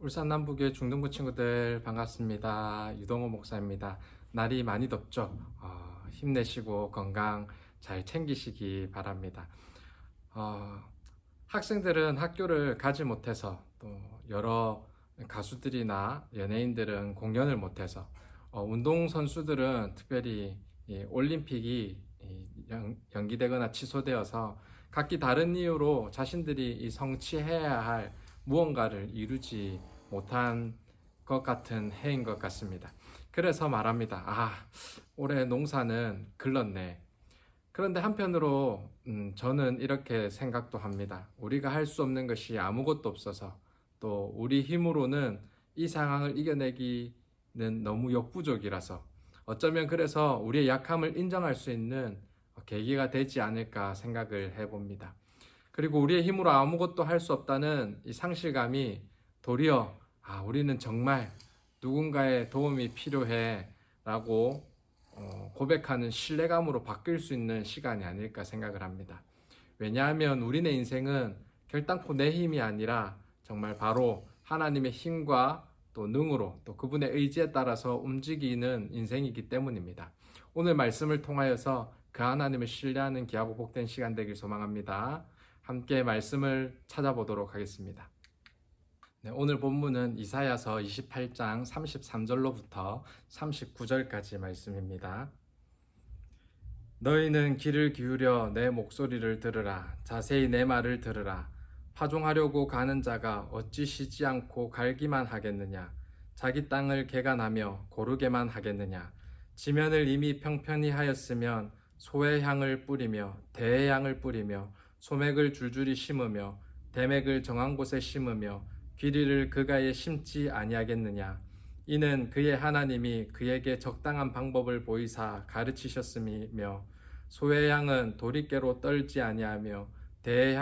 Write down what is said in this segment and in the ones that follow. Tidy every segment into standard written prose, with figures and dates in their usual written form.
울산 남북의 중등부 친구들 반갑습니다. 유동호 목사입니다. 날이 많이 덥죠? 힘내시고 건강 잘 챙기시기 바랍니다. 어, 학생들은 학교를 가지 못해서 또 여러 가수들이나 연예인들은 공연을 못해서 운동선수들은 특별히 이 올림픽이 연기되거나 취소되어서 각기 다른 이유로 자신들이 이 성취해야 할 무언가를 이루지 못한 것 같은 해인 것 같습니다. 그래서 말합니다. 올해 농사는 글렀네. 그런데 한편으로 저는 이렇게 생각도 합니다. 우리가 할 수 없는 것이 아무것도 없어서 또 우리 힘으로는 이 상황을 이겨내기는 너무 역부족이라서 어쩌면 그래서 우리의 약함을 인정할 수 있는 계기가 되지 않을까 생각을 해봅니다. 그리고 우리의 힘으로 아무것도 할 수 없다는 이 상실감이 도리어 우리는 정말 누군가의 도움이 필요해 라고 고백하는 신뢰감으로 바뀔 수 있는 시간이 아닐까 생각을 합니다. 왜냐하면 우리네 인생은 결단코 내 힘이 아니라 정말 바로 하나님의 힘과 또 능으로 또 그분의 의지에 따라서 움직이는 인생이기 때문입니다. 오늘 말씀을 통하여서 그 하나님을 신뢰하는 귀하고 복된 시간 되길 소망합니다. 함께 말씀을 찾아보도록 하겠습니다. 오늘 본문은 이사야서 28장 33절로부터 39절까지 말씀입니다. 너희는 귀를 기울여 내 목소리를 들으라. 자세히 내 말을 들으라. 파종하려고 가는 자가 어찌 쉬지 않고 갈기만 하겠느냐. 자기 땅을 개간하며 고르게만 하겠느냐. 지면을 이미 평편히 하였으면 소의 향을 뿌리며 대의 향을 뿌리며 소맥을 줄줄이 심으며 대맥을 정한 곳에 심으며 귀리를 그가에 심지 아니하겠느냐. 이는 그의 하나님이 그에게 적당한 방법을 보이사 가르치셨음이며 소의 향은 도리깨로 떨지 아니하며 대의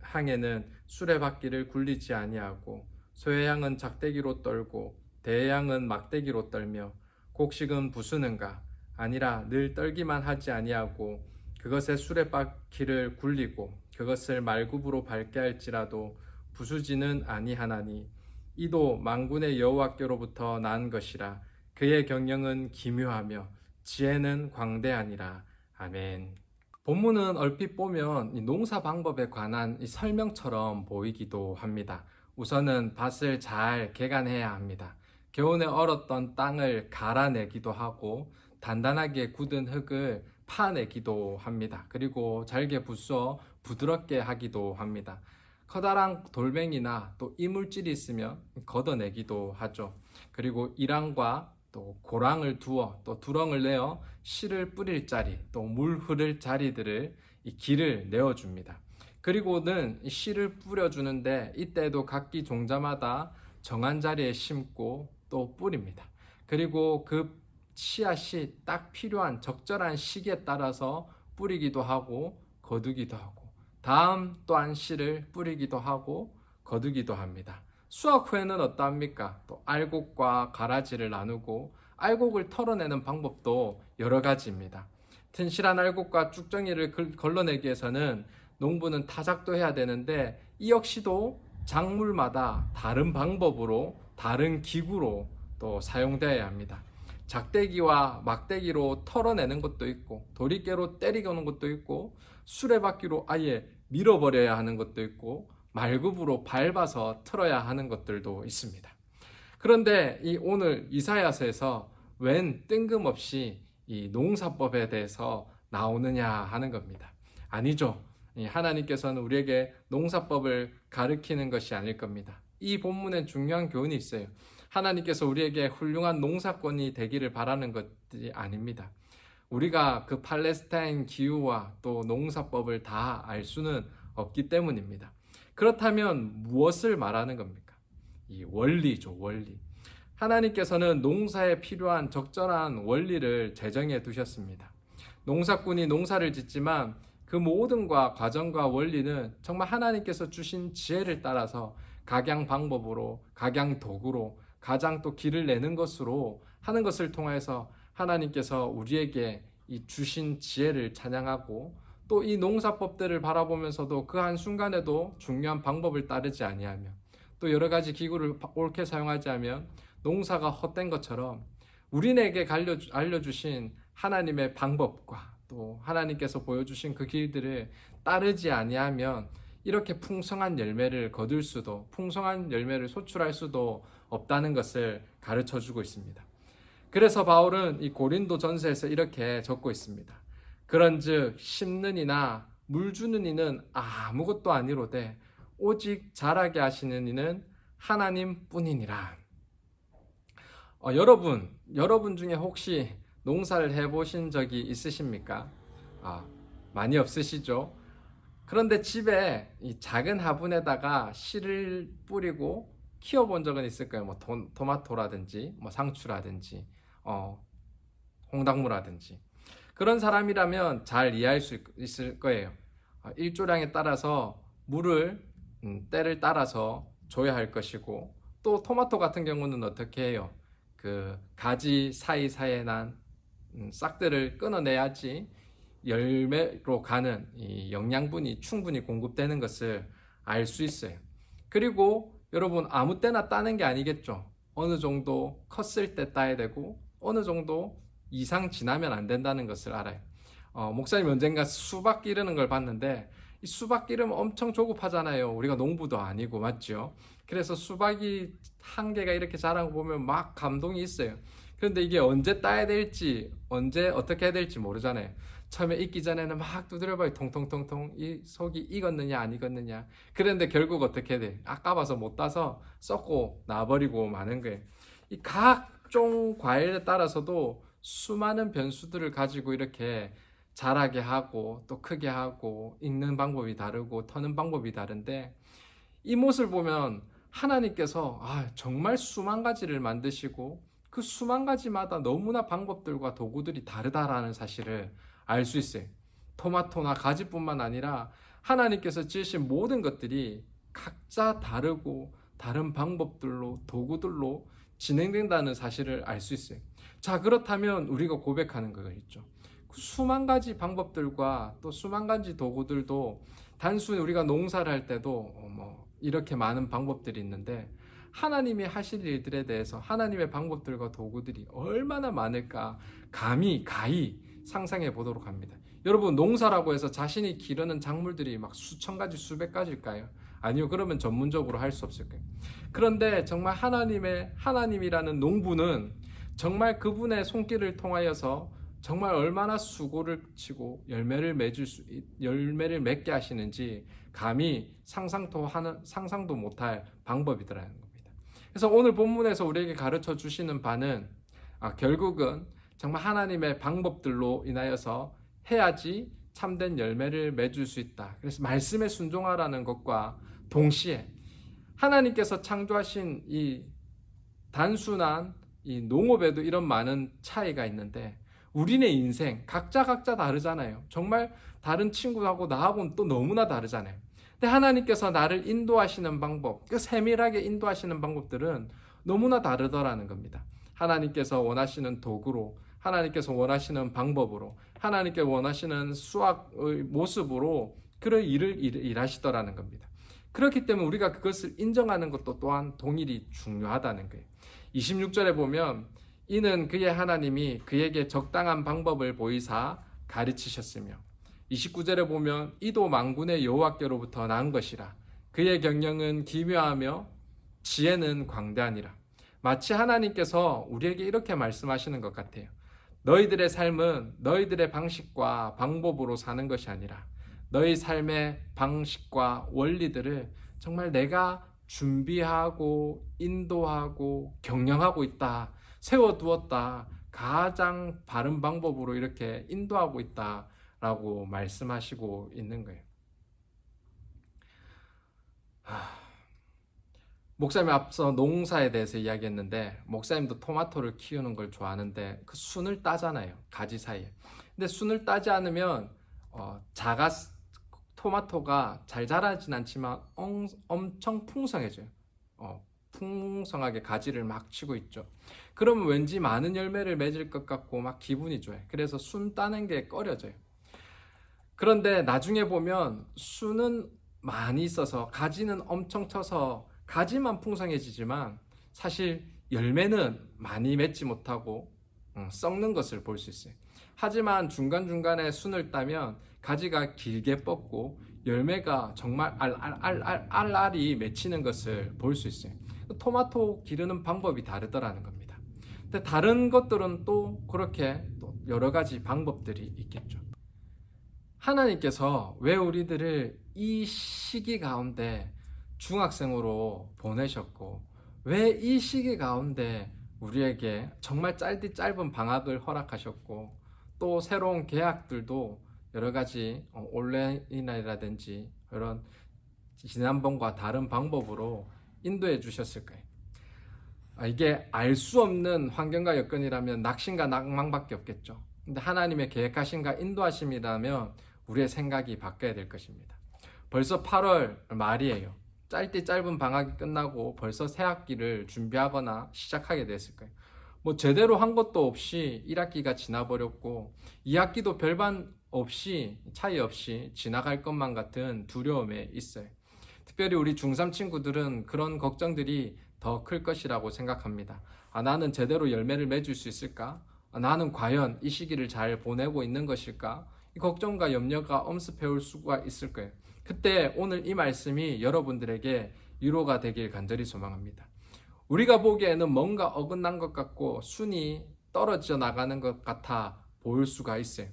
향에는 수레바퀴를 굴리지 아니하고 소의 향은 작대기로 떨고 대의 향은 막대기로 떨며 곡식은 부수는가 아니라 늘 떨기만 하지 아니하고 그것의 수레바퀴를 굴리고 그것을 말굽으로 밟게 할지라도 부수지는 아니하나니 이도 만군의 여호와께로부터 난 것이라. 그의 경영은 기묘하며 지혜는 광대하니라. 아멘. 본문은 얼핏 보면 농사 방법에 관한 설명처럼 보이기도 합니다. 우선은 밭을 잘 개간해야 합니다. 겨우내 얼었던 땅을 갈아내기도 하고 단단하게 굳은 흙을 파내기도 합니다. 그리고 잘게 부숴 부드럽게 하기도 합니다. 커다란 돌멩이나 또 이물질이 있으면 걷어내기도 하죠. 그리고 이랑과 또 고랑을 두어 또 두렁을 내어 씨를 뿌릴 자리 또 물 흐를 자리들을 이 길을 내어줍니다. 그리고는 씨를 뿌려주는데 이때도 각기 종자마다 정한 자리에 심고 또 뿌립니다. 그리고 그 씨앗이 딱 필요한 적절한 시기에 따라서 뿌리기도 하고 거두기도 하고 다음 또한 씨를 뿌리기도 하고 거두기도 합니다. 수확 후에는 어떠합니까? 또 알곡과 가라지를 나누고 알곡을 털어내는 방법도 여러 가지입니다. 튼실한 알곡과 쭉정이를 걸러내기 위해서는 농부는 타작도 해야 되는데 이 역시도 작물마다 다른 방법으로 다른 기구로 또 사용되어야 합니다. 작대기와 막대기로 털어내는 것도 있고 도리깨로 때리는 것도 있고 수레바퀴로 아예 밀어버려야 하는 것도 있고 말굽으로 밟아서 틀어야 하는 것들도 있습니다. 그런데 오늘 이사야서에서 웬 뜬금없이 이 농사법에 대해서 나오느냐 하는 겁니다. 아니죠. 하나님께서는 우리에게 농사법을 가르치는 것이 아닐 겁니다. 이 본문엔 중요한 교훈이 있어요. 하나님께서 우리에게 훌륭한 농사꾼이 되기를 바라는 것이 아닙니다. 우리가 그 팔레스타인 기후와 또 농사법을 다 알 수는 없기 때문입니다. 그렇다면 무엇을 말하는 겁니까? 이 원리죠, 원리. 하나님께서는 농사에 필요한 적절한 원리를 제정해 두셨습니다. 농사꾼이 농사를 짓지만 그 모든과 과정과 원리는 정말 하나님께서 주신 지혜를 따라서 각양 방법으로, 각양 도구로, 가장 또 길을 내는 것으로 하는 것을 통해서 하나님께서 우리에게 이 주신 지혜를 찬양하고 또 이 농사법들을 바라보면서도 그 한순간에도 중요한 방법을 따르지 아니하며 또 여러 가지 기구를 옳게 사용하지 않으면 농사가 헛된 것처럼 우리에게 알려주신 하나님의 방법과 또 하나님께서 보여주신 그 길들을 따르지 아니하면 이렇게 풍성한 열매를 거둘 수도, 풍성한 열매를 소출할 수도 없다는 것을 가르쳐 주고 있습니다. 그래서 바울은 이 고린도 전서에서 이렇게 적고 있습니다. 그런즉 심는 이나 물 주는 이는 아무것도 아니로되 오직 자라게 하시는 이는 하나님 뿐이니라. 여러분 중에 혹시 농사를 해보신 적이 있으십니까? 많이 없으시죠? 그런데 집에 이 작은 화분에다가 씨를 뿌리고 키워본 적은 있을 거예요. 뭐 토마토라든지, 뭐 상추라든지, 홍당무라든지. 그런 사람이라면 잘 이해할 수 있을 거예요. 일조량에 따라서 물을 때를 따라서 줘야 할 것이고, 또 토마토 같은 경우는 어떻게 해요? 그 가지 사이사이에 난 싹들을 끊어내야지 열매로 가는 이 영양분이 충분히 공급되는 것을 알 수 있어요. 그리고 여러분, 아무 때나 따는 게 아니겠죠. 어느 정도 컸을 때 따야 되고 어느 정도 이상 지나면 안 된다는 것을 알아요. 목사님 언젠가 수박 기르는 걸 봤는데 이 수박 기르면 엄청 조급하잖아요. 우리가 농부도 아니고, 맞죠? 그래서 수박이 한 개가 이렇게 자란 거 보면 막 감동이 있어요. 그런데 이게 언제 따야 될지, 언제 어떻게 해야 될지 모르잖아요. 처음에 익기 전에는 막 두드려봐요. 통통통통 이 속이 익었느냐 안 익었느냐. 그런데 결국 어떻게 돼? 아까워서 못 따서 썩고 나버리고 마는 거예요. 이 각종 과일에 따라서도 수많은 변수들을 가지고 이렇게 자라게 하고 또 크게 하고 익는 방법이 다르고 터는 방법이 다른데, 이 모습을 보면 하나님께서 정말 수만 가지를 만드시고 그 수만 가지마다 너무나 방법들과 도구들이 다르다라는 사실을 알 수 있어요. 토마토나 가지뿐만 아니라 하나님께서 지으신 모든 것들이 각자 다르고 다른 방법들로, 도구들로 진행된다는 사실을 알 수 있어요. 자, 그렇다면 우리가 고백하는 거가 있죠. 수만 가지 방법들과 또 수만 가지 도구들도, 단순히 우리가 농사를 할 때도 이렇게 많은 방법들이 있는데, 하나님이 하실 일들에 대해서 하나님의 방법들과 도구들이 얼마나 많을까 가히 상상해 보도록 합니다. 여러분, 농사라고 해서 자신이 기르는 작물들이 막 수천 가지 수백 가지일까요? 아니요. 그러면 전문적으로 할 수 없을 거예요. 그런데 정말 하나님이라는 농부는 정말 그분의 손길을 통하여서 정말 얼마나 수고를 치고 열매를 맺게 하시는지 감히 상상도 못할 방법이더라는 겁니다. 그래서 오늘 본문에서 우리에게 가르쳐 주시는 바는 결국은 정말 하나님의 방법들로 인하여서 해야지 참된 열매를 맺을 수 있다. 그래서 말씀에 순종하라는 것과 동시에 하나님께서 창조하신 이 단순한 이 농업에도 이런 많은 차이가 있는데, 우리네 인생 각자 다르잖아요. 정말 다른 친구하고 나하고는 또 너무나 다르잖아요. 근데 하나님께서 나를 인도하시는 방법, 그 세밀하게 인도하시는 방법들은 너무나 다르더라는 겁니다. 하나님께서 원하시는 도구로, 하나님께서 원하시는 방법으로, 하나님께서 원하시는 수학의 모습으로 그런 일을 일하시더라는 겁니다. 그렇기 때문에 우리가 그것을 인정하는 것도 또한 동일히 중요하다는 거예요. 26절에 보면 이는 그의 하나님이 그에게 적당한 방법을 보이사 가르치셨으며, 29절에 보면 이도 만군의 여호와께로부터 난 것이라 그의 경영은 기묘하며 지혜는 광대하니라. 마치 하나님께서 우리에게 이렇게 말씀하시는 것 같아요. 너희들의 삶은 너희들의 방식과 방법으로 사는 것이 아니라 너희 삶의 방식과 원리들을 정말 내가 준비하고 인도하고 경영하고 있다, 세워두었다, 가장 바른 방법으로 이렇게 인도하고 있다라고 말씀하시고 있는 거예요. 목사님이 앞서 농사에 대해서 이야기했는데, 목사님도 토마토를 키우는 걸 좋아하는데 그 순을 따잖아요, 가지 사이에. 근데 순을 따지 않으면 토마토가 잘 자라진 않지만 엄청 풍성해져요. 풍성하게 가지를 막 치고 있죠. 그러면 왠지 많은 열매를 맺을 것 같고 막 기분이 좋아요. 그래서 순 따는 게 꺼려져요. 그런데 나중에 보면 순은 많이 있어서 가지는 엄청 쳐서 가지만 풍성해지지만 사실 열매는 많이 맺지 못하고 썩는 것을 볼 수 있어요. 하지만 중간중간에 순을 따면 가지가 길게 뻗고 열매가 정말 알알이 맺히는 것을 볼 수 있어요. 토마토 기르는 방법이 다르더라는 겁니다. 근데 다른 것들은 또 그렇게 또 여러 가지 방법들이 있겠죠. 하나님께서 왜 우리들을 이 시기 가운데 중학생으로 보내셨고, 왜 이 시기 가운데 우리에게 정말 짧은 방학을 허락하셨고, 또 새로운 계약들도 여러 가지 온라인이라든지 이런 지난번과 다른 방법으로 인도해 주셨을까요? 이게 알 수 없는 환경과 여건이라면 낙심과 낭망밖에 없겠죠. 근데 하나님의 계획하심과 인도하심이라면 우리의 생각이 바뀌어야 될 것입니다. 벌써 8월 말이에요. 짧은 방학이 끝나고 벌써 새 학기를 준비하거나 시작하게 됐을 거예요. 뭐 제대로 한 것도 없이 1학기가 지나버렸고 2학기도 별반 없이 차이 없이 지나갈 것만 같은 두려움에 있어요. 특별히 우리 중3 친구들은 그런 걱정들이 더 클 것이라고 생각합니다. 나는 제대로 열매를 맺을 수 있을까? 나는 과연 이 시기를 잘 보내고 있는 것일까? 이 걱정과 염려가 엄습해 올 수가 있을 거예요. 그때 오늘 이 말씀이 여러분들에게 위로가 되길 간절히 소망합니다. 우리가 보기에는 뭔가 어긋난 것 같고 순이 떨어져 나가는 것 같아 보일 수가 있어요.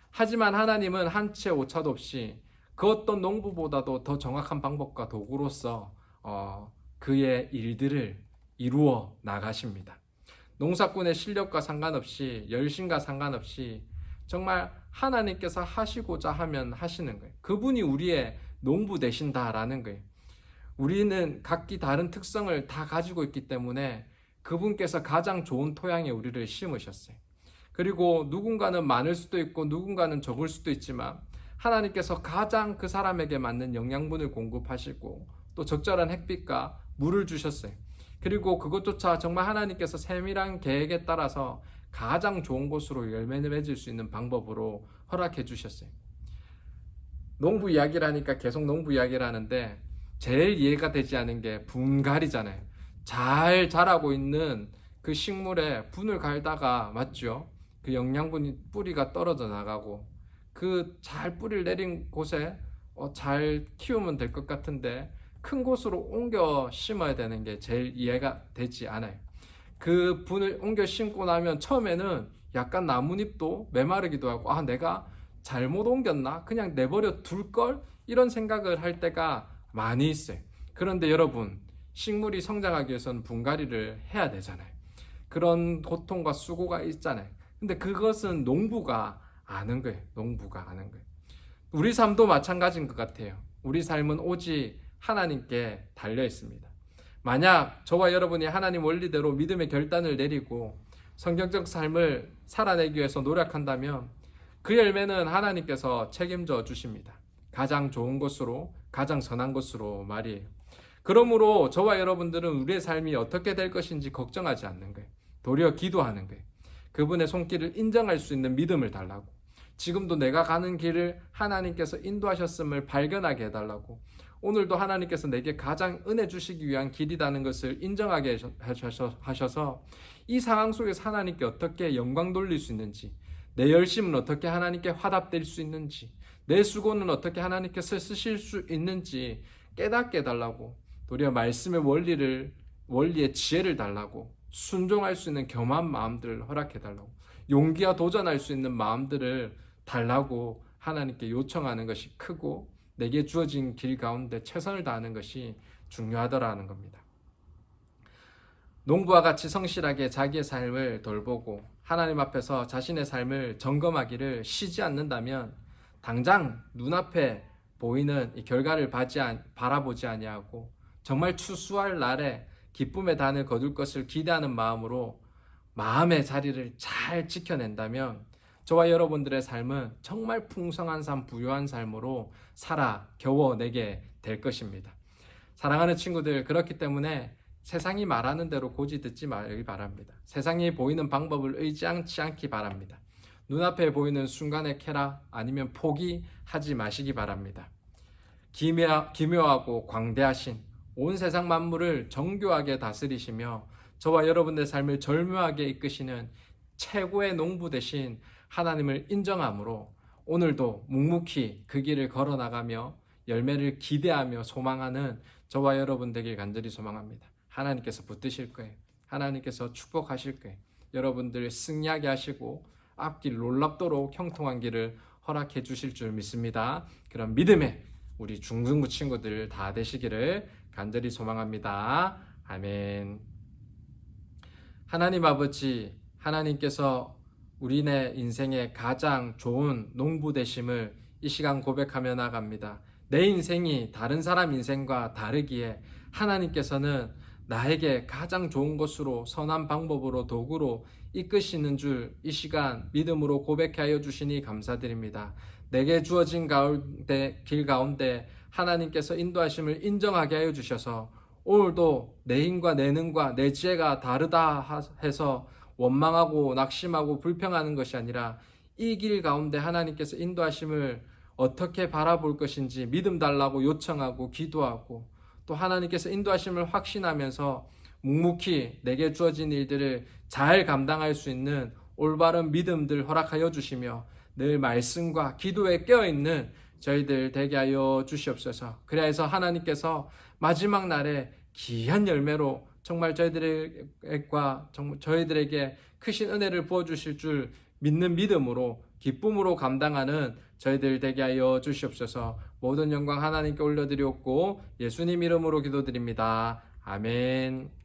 하지만 하나님은 한 채 오차도 없이 그 어떤 농부보다도 더 정확한 방법과 도구로서 그의 일들을 이루어 나가십니다. 농사꾼의 실력과 상관없이 열심과 상관없이 정말 하나님께서 하시고자 하면 하시는 거예요. 그분이 우리의 농부 되신다라는 거예요. 우리는 각기 다른 특성을 다 가지고 있기 때문에 그분께서 가장 좋은 토양에 우리를 심으셨어요. 그리고 누군가는 많을 수도 있고 누군가는 적을 수도 있지만 하나님께서 가장 그 사람에게 맞는 영양분을 공급하시고 또 적절한 햇빛과 물을 주셨어요. 그리고 그것조차 정말 하나님께서 세밀한 계획에 따라서 가장 좋은 곳으로 열매를 맺을 수 있는 방법으로 허락해 주셨어요. 농부 이야기라니까 계속 농부 이야기를 하는데 제일 이해가 되지 않은 게 분갈이잖아요. 잘 자라고 있는 그 식물에 분을 갈다가 맞죠? 그 영양분이 뿌리가 떨어져 나가고 그 잘 뿌리를 내린 곳에 잘 키우면 될 것 같은데 큰 곳으로 옮겨 심어야 되는 게 제일 이해가 되지 않아요. 그 분을 옮겨 심고 나면 처음에는 약간 나뭇잎도 메마르기도 하고 내가 잘못 옮겼나? 그냥 내버려 둘걸? 이런 생각을 할 때가 많이 있어요. 그런데 여러분, 식물이 성장하기 위해서는 분갈이를 해야 되잖아요. 그런 고통과 수고가 있잖아요. 근데 그것은 농부가 아는 거예요. 농부가 아는 거예요. 우리 삶도 마찬가지인 것 같아요. 우리 삶은 오직 하나님께 달려 있습니다. 만약 저와 여러분이 하나님 원리대로 믿음의 결단을 내리고 성경적 삶을 살아내기 위해서 노력한다면 그 열매는 하나님께서 책임져 주십니다. 가장 좋은 것으로, 가장 선한 것으로 말이에요. 그러므로 저와 여러분들은 우리의 삶이 어떻게 될 것인지 걱정하지 않는 거예요. 도리어 기도하는 거예요. 그분의 손길을 인정할 수 있는 믿음을 달라고, 지금도 내가 가는 길을 하나님께서 인도하셨음을 발견하게 해달라고, 오늘도 하나님께서 내게 가장 은혜 주시기 위한 길이라는 것을 인정하게 하셔서 이 상황 속에서 하나님께 어떻게 영광 돌릴 수 있는지, 내 열심은 어떻게 하나님께 화답될 수 있는지, 내 수고는 어떻게 하나님께서 쓰실 수 있는지 깨닫게 해달라고, 도리어 말씀의 원리의 지혜를 달라고, 순종할 수 있는 겸한 마음들을 허락해달라고, 용기와 도전할 수 있는 마음들을 달라고 하나님께 요청하는 것이 크고, 내게 주어진 길 가운데 최선을 다하는 것이 중요하더라는 겁니다. 농부와 같이 성실하게 자기의 삶을 돌보고 하나님 앞에서 자신의 삶을 점검하기를 쉬지 않는다면 당장 눈앞에 보이는 이 결과를 바라보지 아니하고 정말 추수할 날에 기쁨의 단을 거둘 것을 기대하는 마음으로 마음의 자리를 잘 지켜낸다면 저와 여러분들의 삶은 정말 풍성한 삶, 부유한 삶으로 살아 겨워내게 될 것입니다. 사랑하는 친구들, 그렇기 때문에 세상이 말하는 대로 고지 듣지 말기 바랍니다. 세상이 보이는 방법을 의지하지 않기 바랍니다. 눈앞에 보이는 순간의 쾌락 아니면 포기하지 마시기 바랍니다. 기묘하고 광대하신 온 세상 만물을 정교하게 다스리시며 저와 여러분의 삶을 절묘하게 이끄시는 최고의 농부 되신 하나님을 인정함으로 오늘도 묵묵히 그 길을 걸어나가며 열매를 기대하며 소망하는 저와 여러분 되길 간절히 소망합니다. 하나님께서 붙드실 거예요. 하나님께서 축복하실 거예요. 여러분들 승리하게 하시고 앞길 놀랍도록 형통한 길을 허락해 주실 줄 믿습니다. 그런 믿음에 우리 중등부 친구들 다 되시기를 간절히 소망합니다. 아멘. 하나님 아버지, 하나님께서 우리네 인생의 가장 좋은 농부 되심을 이 시간 고백하며 나갑니다. 내 인생이 다른 사람 인생과 다르기에 하나님께서는 나에게 가장 좋은 것으로 선한 방법으로 도구로 이끄시는 줄 이 시간 믿음으로 고백하여 주시니 감사드립니다. 내게 주어진 길 가운데 하나님께서 인도하심을 인정하게 하여 주셔서 오늘도 내 힘과 내 능과 내 지혜가 다르다 해서 원망하고 낙심하고 불평하는 것이 아니라 이 길 가운데 하나님께서 인도하심을 어떻게 바라볼 것인지 믿음 달라고 요청하고 기도하고 또 하나님께서 인도하심을 확신하면서 묵묵히 내게 주어진 일들을 잘 감당할 수 있는 올바른 믿음들 허락하여 주시며 늘 말씀과 기도에 깨어있는 저희들 되게 하여 주시옵소서. 그래서 하나님께서 마지막 날에 귀한 열매로 정말 저희들에게 크신 은혜를 부어주실 줄 믿는 믿음으로 기쁨으로 감당하는 저희들 되게 하여 주시옵소서. 모든 영광 하나님께 올려드리옵고 예수님 이름으로 기도드립니다. 아멘.